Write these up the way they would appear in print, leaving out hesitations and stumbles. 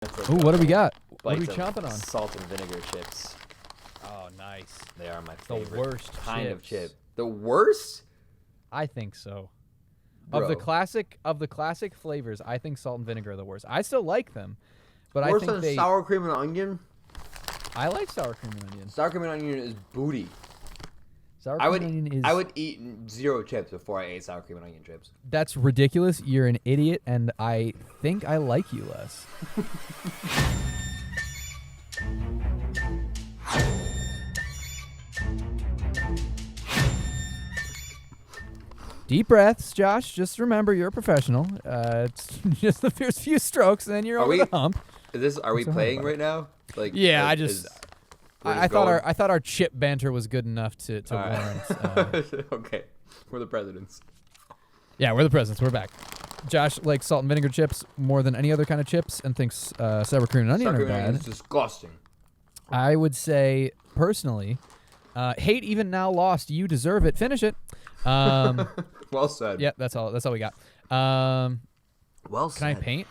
Ooh, what do we got? What are we Bites of chomping on? Salt and vinegar chips. Oh, nice. They are my The favorite worst kind of chips. chip. The worst? I think so. Bro. Of the classic flavors, I think salt and vinegar are the worst. I still like them, but Worse I think than sour cream and onion? I like sour cream and onion. Sour cream and onion is booty. Sour cream and onion is I would eat 0 chips before I ate sour cream and onion chips. That's ridiculous. You're an idiot, and I think I like you less. Deep breaths, Josh. Just remember, you're a professional. It's just the first few strokks, and then you're over the hump. Are we playing right now? Like, Yeah, like, I thought our chip banter was good enough to warrant. Okay, we're the presidents. Yeah, we're the presidents. We're back. Josh likes salt and vinegar chips more than any other kind of chips, and thinks sour cream and onion Sour are cream and onion bad. is disgusting. I would say personally, hate even now lost. You deserve it. Finish it. Well said. Yeah, that's all we got. Well said. Can I paint?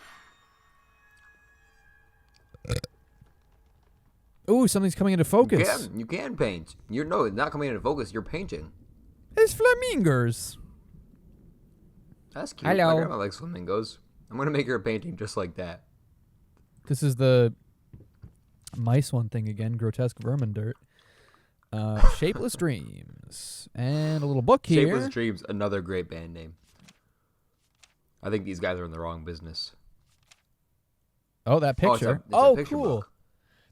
Ooh, something's coming into focus. You can paint. It's not coming into focus. You're painting. It's flamingos. That's cute. Hello. My grandma likes flamingos. I'm gonna make her a painting just like that. This is the mice one thing again. Grotesque vermin dirt. Shapeless Dreams. And a little book here. Shapeless Dreams, another great band name. I think these guys are in the wrong business. Oh, that Oh, it's picture. a picture Cool. book.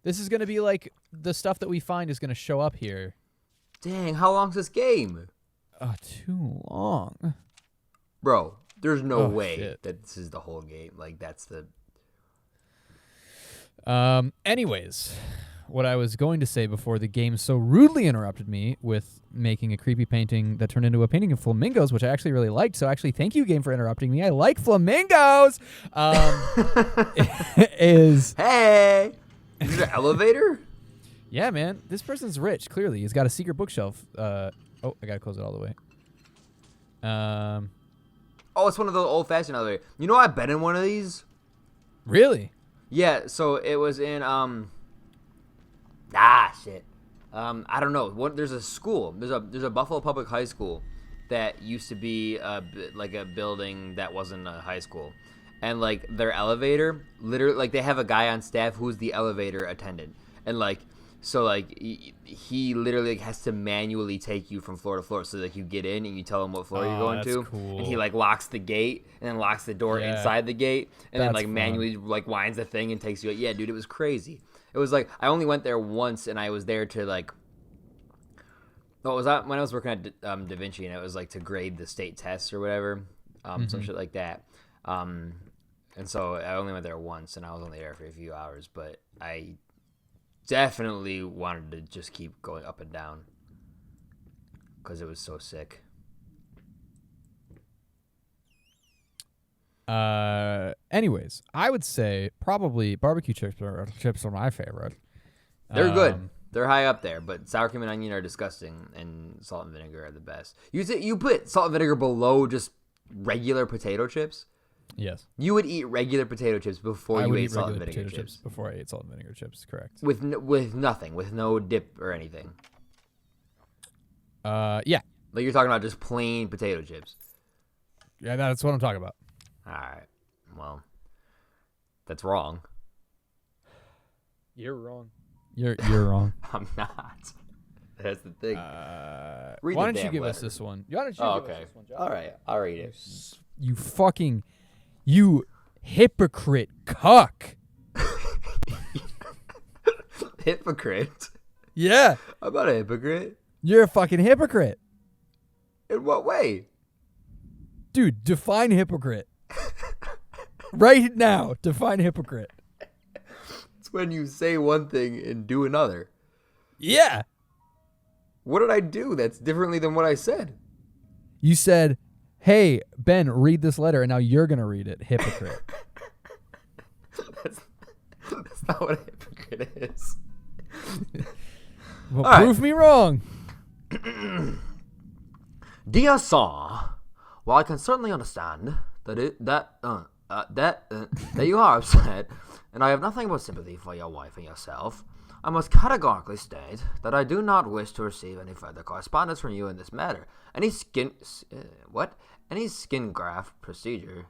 This is going to be like the stuff that we find is going to show up here. Dang, how long's this game? Too long. Bro, there's no Oh, way shit. that this is the whole game. Like, that's the... Anyways, what I was going to say before the game so rudely interrupted me with making a creepy painting that turned into a painting of flamingos, which I actually really liked. So actually, thank you, game, for interrupting me. I like flamingos. Is Hey! Is it an elevator? yeah, man. This person's rich. Clearly, he's got a secret bookshelf. I gotta close it all the way. Oh, it's one of those old-fashioned elevators. You know, I've been in one of these. Really? Yeah, so it was in, shit. I don't know. There's a school. There's a Buffalo Public High School that used to be like a building that wasn't a high school. And, like, their elevator, literally, like, they have a guy on staff who's the elevator attendant. And, like, so, like, he literally like, has to manually take you from floor to floor. So, like, you get in and you tell him what floor you're going that's to. cool. And he, like, locks the gate and then locks the door Yeah. inside the gate. And then, That's like, fun. manually, like, winds the thing and takes you. Yeah, dude, it was crazy. It was, like, I only went there once and I was there to, like, well, it was when I was working at Da Vinci, and it was like to grade the state tests or whatever, some shit like that. And so I only went there once, and I was only there for a few hours. But I definitely wanted to just keep going up and down because it was so sick. Anyways, I would say probably barbecue chips are my favorite. They're good. They're high up there, but sour cream and onion are disgusting, and salt and vinegar are the best. You put salt and vinegar below just regular potato chips? Yes. You would eat regular potato chips before I you would ate eat salt and regular vinegar potato chips. before I ate salt and vinegar chips. Correct. With nothing, with no dip or anything. Yeah. Like you're talking about just plain potato chips. Yeah, that's what I'm talking about. All right. Well, that's wrong. You're wrong. You're wrong. I'm not. That's the thing. Read Why the don't you damn give us letter. this one? Why don't you Oh, give okay. us this one, Josh? All right. I'll read it. You hypocrite cuck. Hypocrite? Yeah, I'm not a hypocrite. you're a fucking hypocrite. In what way? Dude, define hypocrite. Right now, define hypocrite. It's when you say one thing and do another. Yeah. What did I do that's differently than what I said? You said, hey, Ben, read this letter, and now you're going to read it. Hypocrite. That's not what a hypocrite is. Well, All right. prove me wrong. Dear Sir, while I can certainly understand that you are upset and I have nothing but sympathy for your wife and yourself. I must categorically state that I do not wish to receive any further correspondence from you in this matter. Any skin graft procedure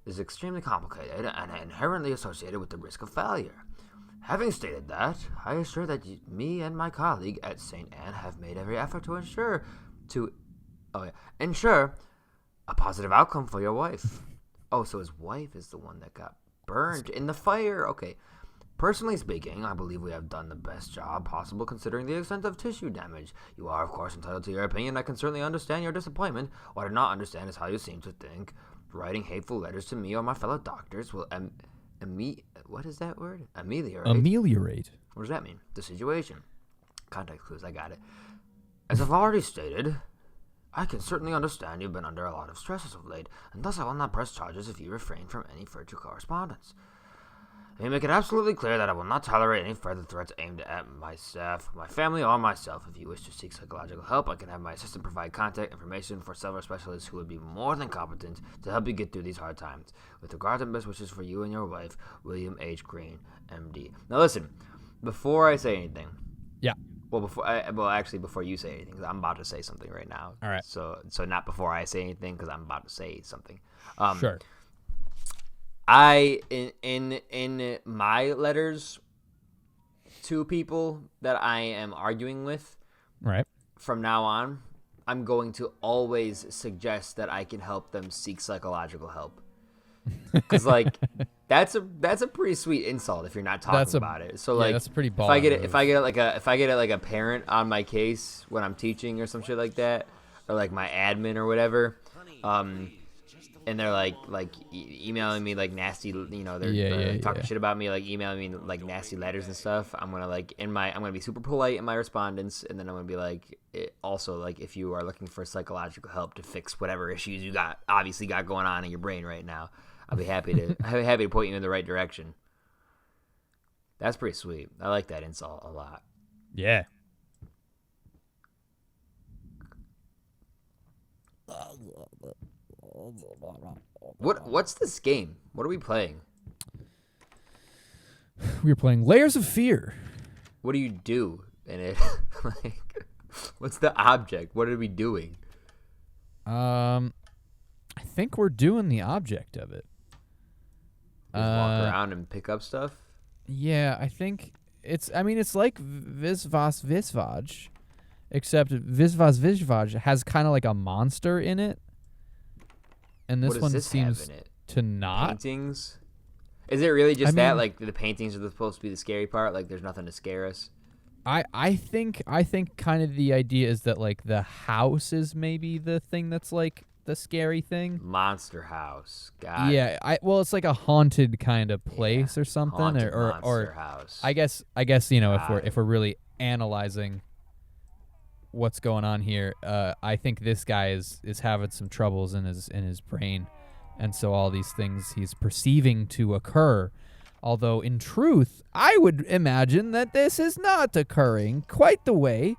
is extremely complicated and inherently associated with the risk of failure. Having stated that, I assure that me and my colleague at St. Anne have made every effort to ensure a positive outcome for your wife. Oh, so his wife is the one that got burned in the fire. Okay. Personally speaking, I believe we have done the best job possible considering the extent of tissue damage. You are, of course, entitled to your opinion. I can certainly understand your disappointment. What I do not understand is how you seem to think writing hateful letters to me or my fellow doctors will what is that word? Ameliorate. What does that mean? The situation. Context clues, I got it. As I've already stated, I can certainly understand you've been under a lot of stress as of late, and thus I will not press charges if you refrain from any further correspondence. Let me make it absolutely clear that I will not tolerate any further threats aimed at my staff, my family, or myself. If you wish to seek psychological help, I can have my assistant provide contact information for several specialists who would be more than competent to help you get through these hard times. With regards and best wishes for you and your wife, William H. Green, M.D. Now listen, before I say anything. Yeah. Well, before you say anything, because I'm about to say something right now. All right. So not before I say anything, because I'm about to say something. Sure. I in my letters to people that I am arguing with, right, from now on, I'm going to always suggest that I can help them seek psychological help. Because like that's a pretty sweet insult if you're not talking about it. So like that's a pretty if I get like a parent on my case when I'm teaching or some shit like that, or like my admin or whatever, and they're like emailing me like nasty, they're talking shit about me, like emailing me like nasty letters and stuff. I'm gonna be super polite in my respondents, and then I'm gonna be like, also like if you are looking for psychological help to fix whatever issues you obviously got going on in your brain right now, I'll be happy to point you in the right direction. That's pretty sweet. I like that insult a lot. Yeah. What's this game? What are we playing? We're playing Layers of Fear. What do you do in it? Like, what's the object? What are we doing? I think we're doing the object of it. Just walk around and pick up stuff? Yeah, I think it's like Visvas Visvaj, except Visvas Visvaj has kind of like a monster in it. And this one seems to not. Paintings? Is it really just that? Like the paintings are supposed to be the scary part? Like there's nothing to scare us? I think kind of the idea is that like the house is maybe the thing that's like the scary thing. Monster house. Got it. Yeah, it's like a haunted kind of place or something, or monster house. I guess if we're really analyzing what's going on here, I think this guy is having some troubles in his brain, and so all these things he's perceiving to occur, although in truth I would imagine that this is not occurring quite the way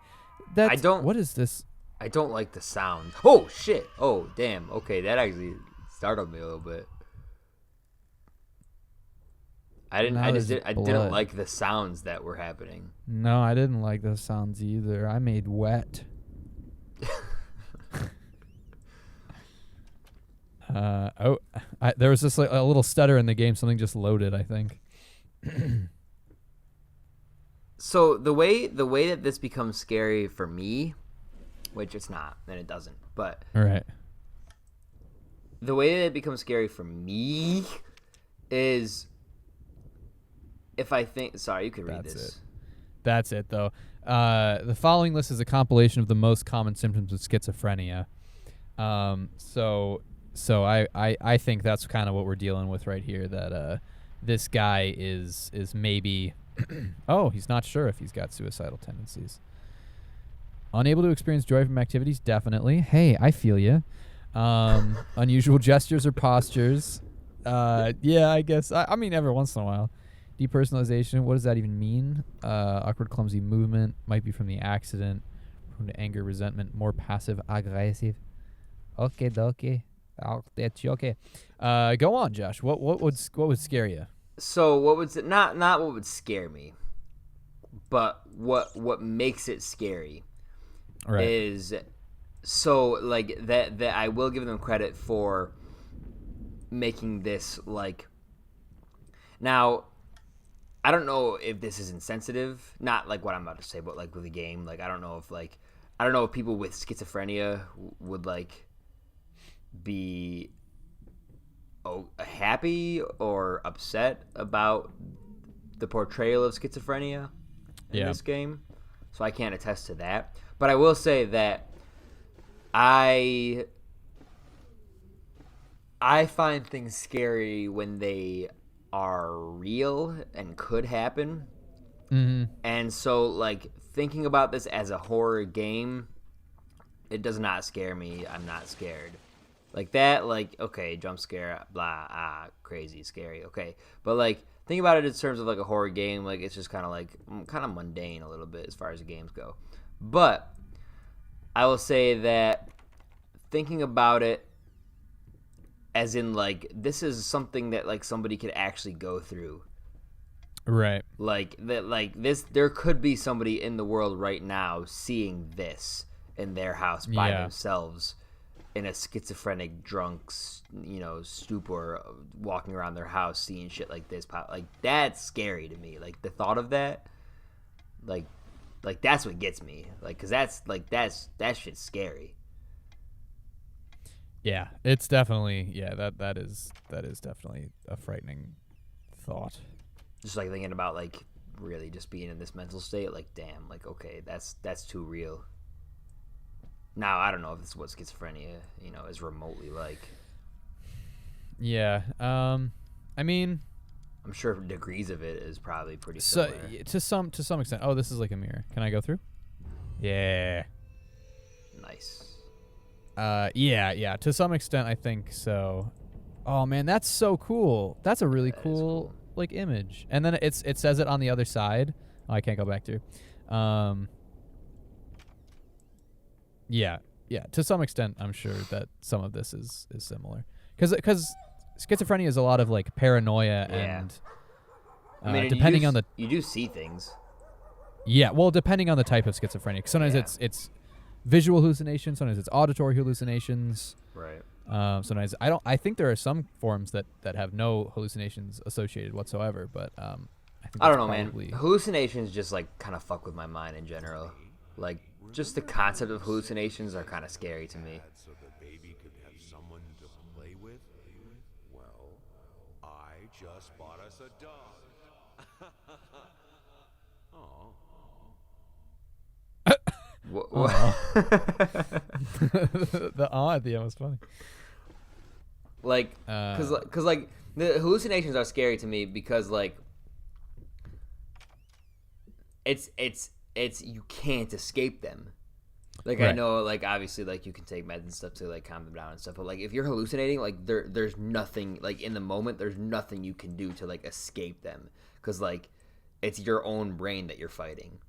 that what is this? I don't like the sound. Oh shit. Oh damn. Okay, that actually startled me a little bit. I didn't like the sounds that were happening. No, I didn't like those sounds either. I made wet. There was just like a little stutter in the game. Something just loaded, I think. So the way that this becomes scary for me, which it's not, and it doesn't, but all right. The way that it becomes scary for me is if I think. Sorry, you could read this. That's it, though. The following list is a compilation of the most common symptoms of schizophrenia. So I think that's kind of what we're dealing with right here. That this guy is maybe. Oh, he's not sure if he's got suicidal tendencies. Unable to experience joy from activities, definitely. Hey, I feel you. Unusual gestures or postures. Yeah, I guess. I mean, every once in a while. Depersonalization, what does that even mean? Awkward, clumsy movement, might be from the accident. Prone to anger, resentment, more passive aggressive. Okay. That's okay. Go on, Josh. What would scare you? So what would not what would scare me, but what makes it scary Right. is so like that I will give them credit for making this like now I don't know if this is insensitive, not like what I'm about to say, but like with the game, like I don't know if people with schizophrenia would like be happy or upset about the portrayal of schizophrenia in this game. So I can't attest to that. But I will say that I I find things scary when they are real and could happen. Mm-hmm. And so like thinking about this as a horror game, it does not scare me. I'm not scared. Like that, like, okay, jump scare, blah, crazy, scary, okay. But like think about it in terms of like a horror game, like it's just kind of mundane a little bit as far as the games go. But I will say that thinking about it as in like this is something that like somebody could actually go through. Right. Like that like this there could be somebody in the world right now seeing this in their house by themselves in a schizophrenic drunk stupor, walking around their house seeing shit like this pop. Like that's scary to me. Like the thought of that, like that's what gets me. Like cuz that shit's scary. Yeah, it's definitely that is definitely a frightening thought. Just like thinking about like really just being in this mental state, like damn, like okay, that's too real. Now I don't know if this is what schizophrenia, is remotely like. Yeah. I mean, I'm sure degrees of it is probably pretty so similar. to some extent. Oh, this is like a mirror. Can I go through? Yeah. Nice. Yeah. To some extent, I think so. Oh man, that's so cool. That's a really cool like image. And then it says it on the other side. Oh, I can't go back to. Yeah. To some extent, I'm sure that some of this is similar. Because schizophrenia is a lot of like paranoia and I mean, depending on the you do see things. Yeah, well, depending on the type of schizophrenia. 'Cause sometimes it's visual hallucinations, sometimes it's auditory hallucinations. Right. Sometimes I think there are some forms that have no hallucinations associated whatsoever, but I think I don't know, probably... man. Hallucinations just like kind of fuck with my mind in general. Like just the concept of hallucinations are kind of scary to me. So the baby could have someone to play with. Well, I just bought us a dog. The at the end was funny. Like, cause like the hallucinations are scary to me because like it's you can't escape them. Like Right. I know, like obviously, like you can take meds and stuff to like calm them down and stuff, but like if you're hallucinating, like there's nothing like in the moment, there's nothing you can do to like escape them, because like it's your own brain that you're fighting.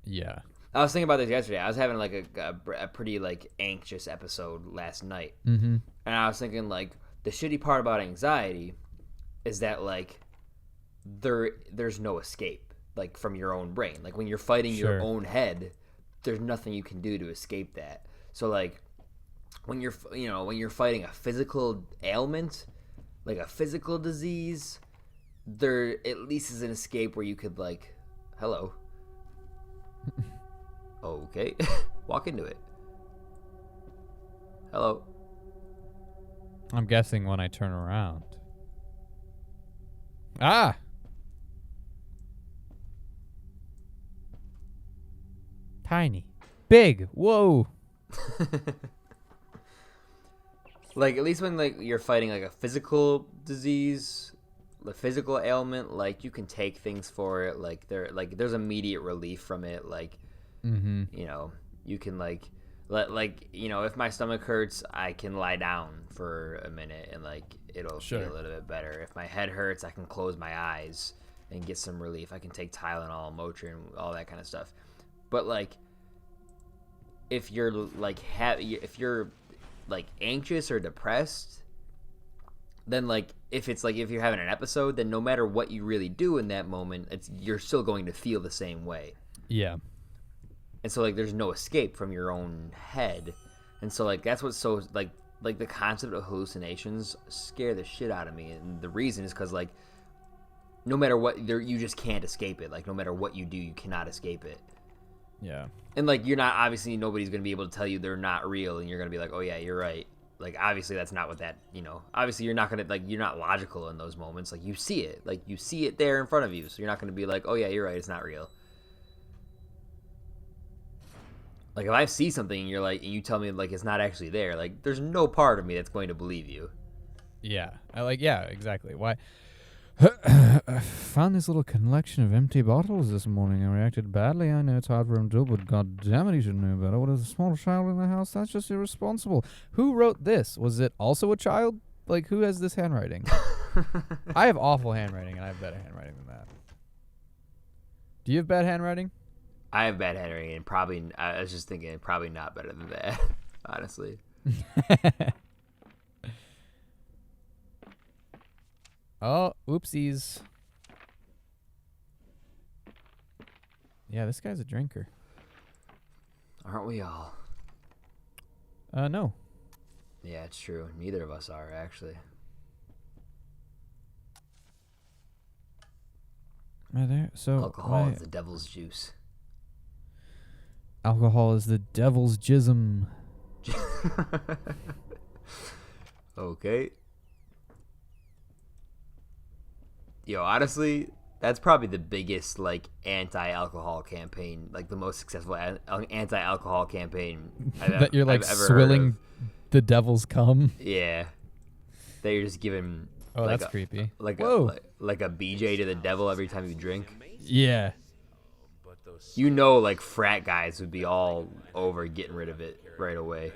Yeah. I was thinking about this yesterday. I was having like a pretty like anxious episode last night, Mm-hmm. and I was thinking like the shitty part about anxiety is that like there's no escape like from your own brain. Like when you're fighting your own head, there's nothing you can do to escape that. So like when you're fighting a physical ailment, like a physical disease, there at least is an escape where you could like, hello. Okay. Walk into it. Hello. I'm guessing when I turn around. Ah! Tiny. Big. Whoa. Like at least when like you're fighting like a physical disease, the physical ailment, like you can take things for it. Like there's immediate relief from it. Like Mm-hmm. you can like if my stomach hurts, I can lie down for a minute and like it'll feel a little bit better. If my head hurts, I can close my eyes and get some relief. I can take Tylenol, Motrin, all that kind of stuff. But like if you're like if you're like anxious or depressed, then like if you're having an episode, then no matter what you really do in that moment, you're still going to feel the same way. Yeah. And so like there's no escape from your own head. And so like that's what's so like the concept of hallucinations scare the shit out of me. And the reason is because like no matter what, you just can't escape it. Like no matter what you do, you cannot escape it. Yeah. And like nobody's gonna be able to tell you they're not real, and you're gonna be like, oh yeah, you're right. Like obviously that's not what that, obviously you're not logical in those moments. Like you see it there in front of you, so you're not gonna be like, oh yeah, you're right, it's not real. Like if I see something and and you tell me like it's not actually there, like there's no part of me that's going to believe you. Yeah. Yeah, exactly. Why? I found this little collection of empty bottles this morning. I reacted badly. I know it's hard for him to do, but god damn it, he should know better. What is a small child in the house? That's just irresponsible. Who wrote this? Was it also a child? Like, who has this handwriting? I have awful handwriting, and I have better handwriting than that. Do you have bad handwriting? I have bad handwriting, and I was just thinking probably not better than that, honestly. Oh, oopsies. Yeah, this guy's a drinker. Aren't we all? No. Yeah, it's true. Neither of us are, actually. So alcohol is the devil's juice. Alcohol is the devil's jism. Okay. Yo, honestly, that's probably the biggest like anti-alcohol campaign, like the most successful anti-alcohol campaign that you're like I've ever swilling heard of. The devil's cum. Yeah, that you're just giving. Oh, like that's creepy. Like Whoa. like a BJ to the devil every time you drink. Yeah. Like frat guys would be all over getting rid of it right away.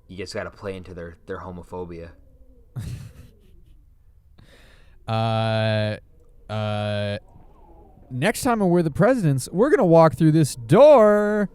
You just got to play into their homophobia. Next time on We're the Presidents, we're gonna walk through this door